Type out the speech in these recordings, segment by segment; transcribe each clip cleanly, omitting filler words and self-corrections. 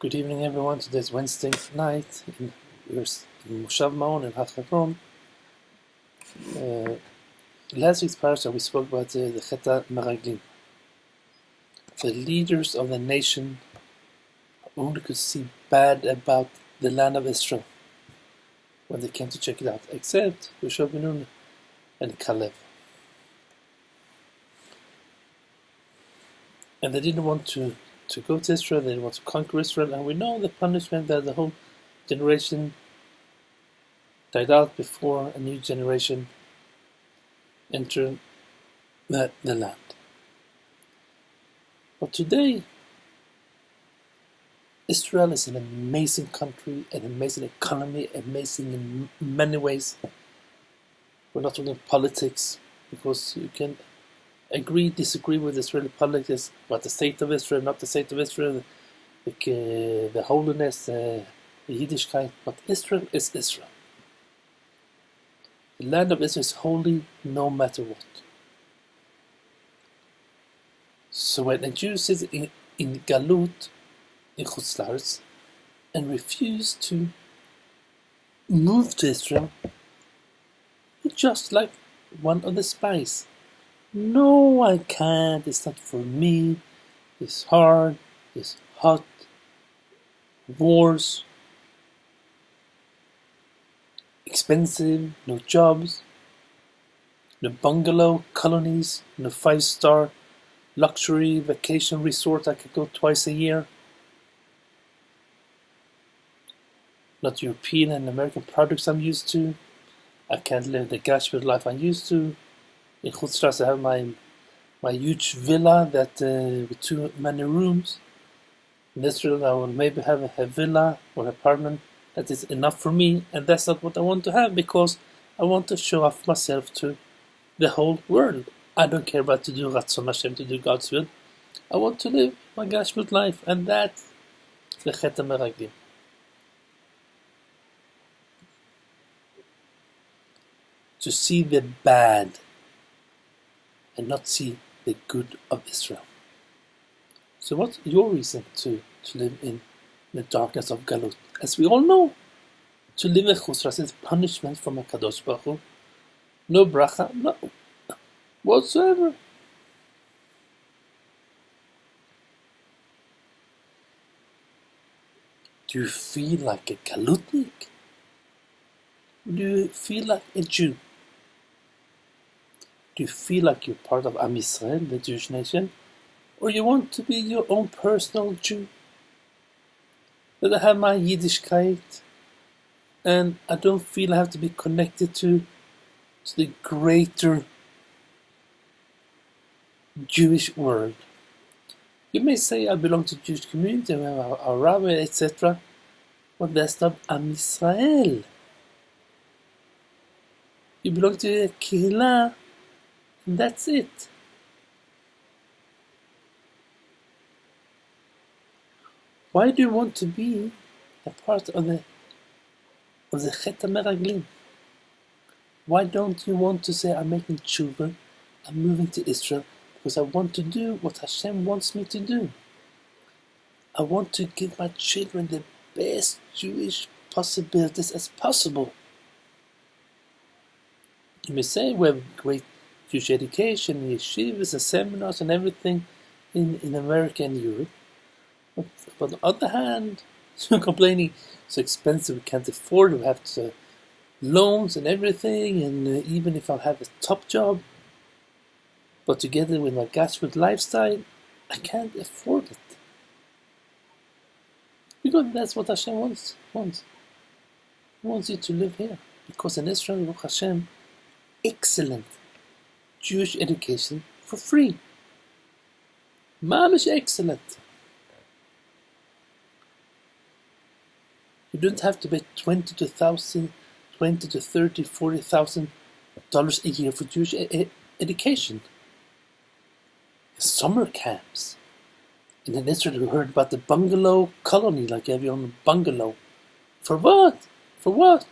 Good evening, everyone. Today's Wednesday night. We're in Moshav Maon in Hachevron. Last week's parasha we spoke about the Cheta Meraglim. The leaders of the nation only could see bad about the land of Israel when they came to check it out, except Yoshua ben Nun and Kalev. And they didn't want to go to Israel, they didn't want to conquer Israel, and we know the punishment that the whole generation died out before a new generation entered the land. But today, Israel is an amazing country, an amazing economy, amazing in many ways. We're not talking politics, because you can agree, disagree with Israeli politics about the state of Israel, not the state of Israel, the holiness, the Yiddishkeit, but Israel is Israel. The land of Israel is holy no matter what. So when a Jew sits in Galut, in Chutz La'aretz, and refuse to move to Israel, it's just like one of the spies. No, I can't, it's not for me, it's hard, it's hot, wars, expensive, no jobs, no bungalow colonies, no 5-star luxury vacation resort I could go twice a year, not European and American products I'm used to. I can't live the Gashmiut life I'm used to. In Chutz La'aretz I have my huge villa that with too many rooms. In Israel I will maybe have a villa or an apartment that is enough for me, and that's not what I want to have, because I want to show off myself to the whole world. I don't care about to do Ratzon Hashem, to do God's will. I want to live my Gashmiut life, and that's the Cheta Meraglim. To see the bad and not see the good of Israel. So what's your reason to live in the darkness of Galut? As we all know, to live in Chutz La'aretz is punishment from a Kadosh Baruch Hu. No bracha, no whatsoever. Do you feel like a Galutnik? Do you feel like a Jew? Do you feel like you're part of Am Yisrael, the Jewish nation? Or you want to be your own personal Jew? That I have my Yiddishkeit, and I don't feel I have to be connected to the greater Jewish world. You may say I belong to the Jewish community, we have our rabbi, etc. But that's not Am Yisrael. You belong to a Kehillah, and that's it. Why do you want to be a part of the Cheta Meraglim? Why don't you want to say, I'm making tshuva, I'm moving to Israel, because I want to do what Hashem wants me to do. I want to give my children the best Jewish possibilities as possible. You may say we have great Jewish education, yeshivas and seminars and everything in America and Europe. But on the other hand, you're complaining it's expensive, we can't afford it, we have to loans and everything, and even if I have a top job, but together with my Gashmiut lifestyle, I can't afford it. Because that's what Hashem wants. He wants you to live here. Because in Israel, Baruch Hashem, excellent Jewish education for free. Mamish excellent. You don't have to pay $20 to $30, $40,000 a year for Jewish education. Summer camps. And in Israel, we heard about the bungalow colony, like you have your own bungalow. For what? For what?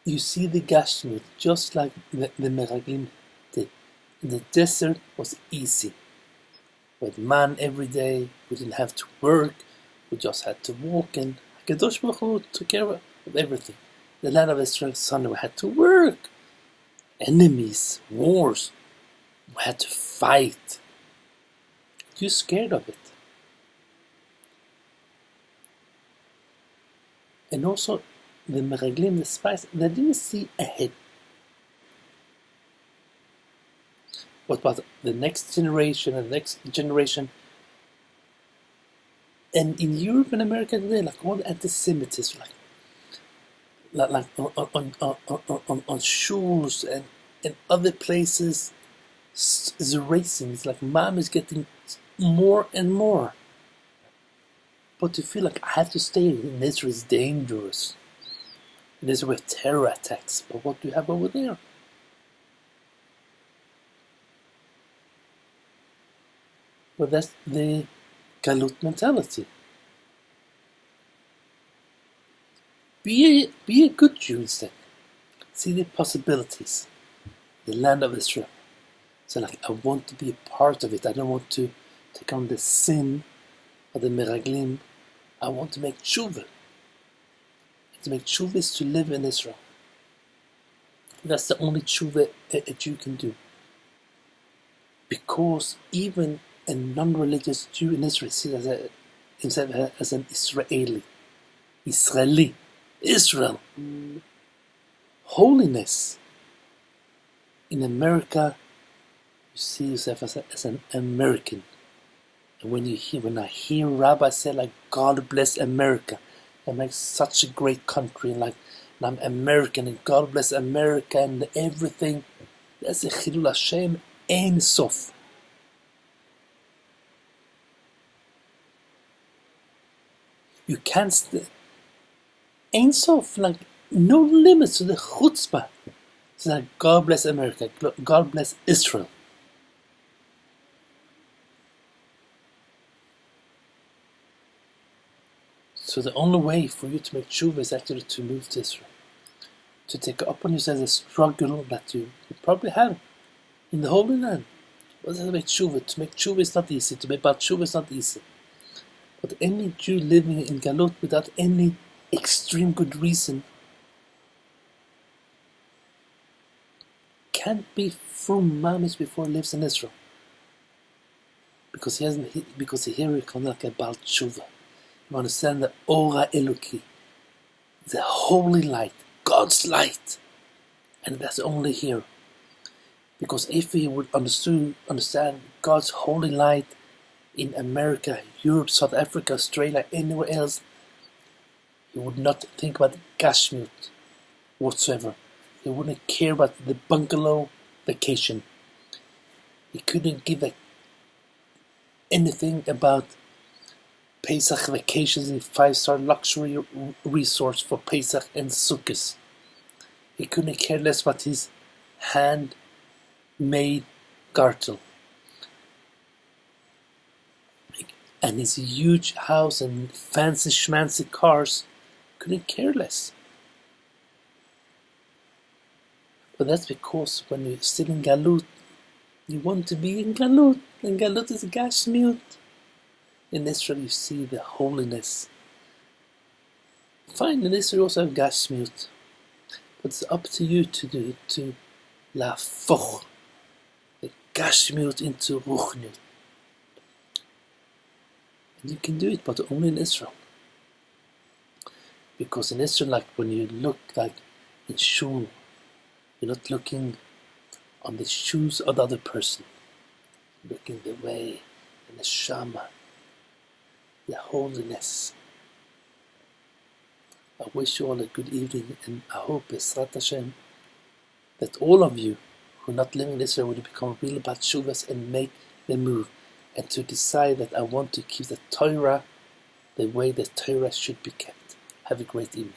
You see the Gashmiut, just like the Meraglim did. The desert was easy. We had man every day. We didn't have to work. We just had to walk, and Kadosh Baruch Hu took care of everything. The land of Israel, suddenly we had to work. Enemies, wars. We had to fight. You're scared of it. And also, the Meraglim, the spies, they didn't see ahead. What about the next generation and the next generation? And in Europe and America today, like all anti-Semitism, like on schools and other places, is erasing. It's like mom is getting more and more. But you feel like I have to stay in Israel is dangerous. In Israel with terror attacks. But what do you have over there? Well, that's the Galut mentality. Be a good Jew instead. See the possibilities. The land of Israel. So like, I want to be a part of it. I don't want to take on the sin of the Meraglim. I want to make tshuva. To make tshuva is to live in Israel. That's the only tshuva a Jew can do. Because even a non-religious Jew in Israel sees himself as an Israeli. Israel. Holiness. In America, you see yourself as an American. And when I hear rabbis say like, God bless America, that makes such a great country, and I'm American, and God bless America and everything, that's a Chilul Hashem Ein Sof. You can't Ein Sof, like no limits to the chutzpah. It's like, God bless America, God bless Israel. So the only way for you to make tshuva is actually to move to Israel. To take up on yourself a struggle that you probably have in the Holy Land. What does it make tshuva? To make tshuva is not easy. To make Ba al Teshuva is not easy. But any Jew living in Galut without any extreme good reason can't be from Mamish before he lives in Israel. Because here he comes like a Ba al Teshuva. You understand the Ora Eloki, the holy light, God's light, and that's only here. Because if we would understand God's holy light in America, Europe, South Africa, Australia, anywhere else, he would not think about Gashmiut whatsoever. He wouldn't care about the bungalow vacation. He couldn't give anything about Pesach vacations in 5-star luxury resorts for Pesach and Sukkot. He couldn't care less about his handmade gartel. And his huge house and fancy schmancy cars. Couldn't care less. But that's because when you're still in Galut, you want to be in Galut. And Galut is Gashmiut. In Israel you see the holiness. Fine, in Israel you also have Gashmiut. But it's up to you to do it, to lafoch the Gashmiut into Ruchniut. And you can do it, but only in Israel. Because in Israel, like when you look like in shul, you're not looking on the shoes of the other person. You're looking the way and the shama, the holiness. I wish you all a good evening, and I hope, Besrat Hashem, that all of you who are not living in Israel will become real Ba al Teshuvas and make the move, and to decide that I want to keep the Torah the way the Torah should be kept. Have a great evening.